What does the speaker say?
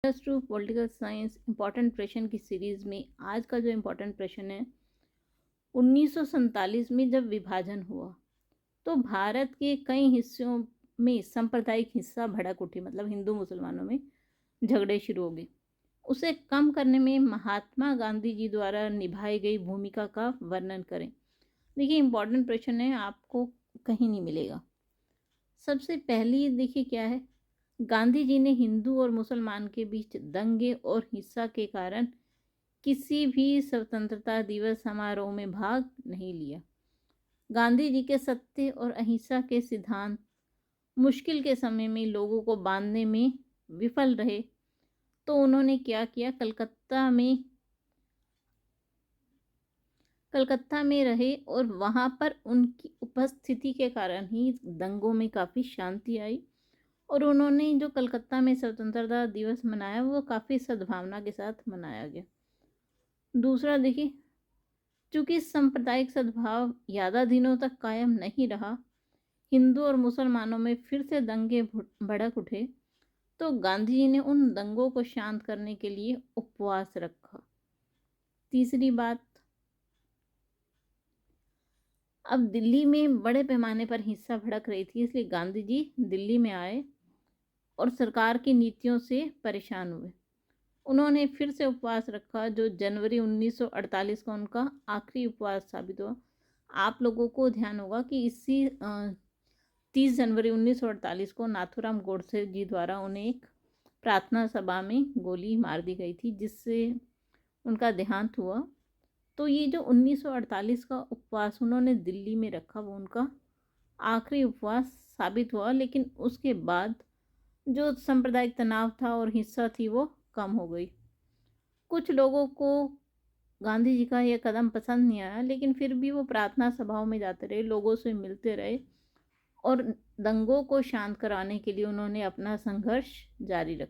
Plus two political science important प्रश्न की series में आज का जो इम्पोर्टेंट प्रश्न है, 1947 में जब विभाजन हुआ तो भारत के कई हिस्सों में सांप्रदायिक हिंसा भड़क उठी, मतलब हिंदू मुसलमानों में झगड़े शुरू हो गए। उसे कम करने में महात्मा गांधी जी द्वारा निभाई गई भूमिका का वर्णन करें। देखिए, इम्पोर्टेंट प्रश्न है, आपको कहीं नहीं मिलेगा। सबसे पहली देखिए क्या है, गांधी जी ने हिंदू और मुसलमान के बीच दंगे और हिंसा के कारण किसी भी स्वतंत्रता दिवस समारोह में भाग नहीं लिया। गांधी जी के सत्य और अहिंसा के सिद्धांत मुश्किल के समय में लोगों को बांधने में विफल रहे, तो उन्होंने क्या किया, कलकत्ता में रहे और वहाँ पर उनकी उपस्थिति के कारण ही दंगों में काफ़ी शांति आई और उन्होंने जो कलकत्ता में स्वतंत्रता दिवस मनाया वो काफ़ी सद्भावना के साथ मनाया गया। दूसरा देखिए, चूँकि सांप्रदायिक सद्भाव ज़्यादा दिनों तक कायम नहीं रहा, हिंदू और मुसलमानों में फिर से दंगे भड़क उठे, तो गांधी जी ने उन दंगों को शांत करने के लिए उपवास रखा। तीसरी बात, अब दिल्ली में बड़े पैमाने पर हिंसा भड़क रही थी, इसलिए गांधी जी दिल्ली में आए और सरकार की नीतियों से परेशान हुए। उन्होंने फिर से उपवास रखा, जो जनवरी 1948 को उनका आखिरी उपवास साबित हुआ। आप लोगों को ध्यान होगा कि इसी 30 जनवरी 1948 को नाथूराम गोडसे जी द्वारा उन्हें एक प्रार्थना सभा में गोली मार दी गई थी, जिससे उनका देहांत हुआ। तो ये जो 1948 का उपवास उन्होंने दिल्ली में रखा, वो उनका आखिरी उपवास साबित हुआ। लेकिन उसके बाद जो सांप्रदायिक तनाव था और हिंसा थी वो कम हो गई। कुछ लोगों को गांधी जी का यह कदम पसंद नहीं आया, लेकिन फिर भी वो प्रार्थना सभाओं में जाते रहे, लोगों से मिलते रहे और दंगों को शांत कराने के लिए उन्होंने अपना संघर्ष जारी रखा।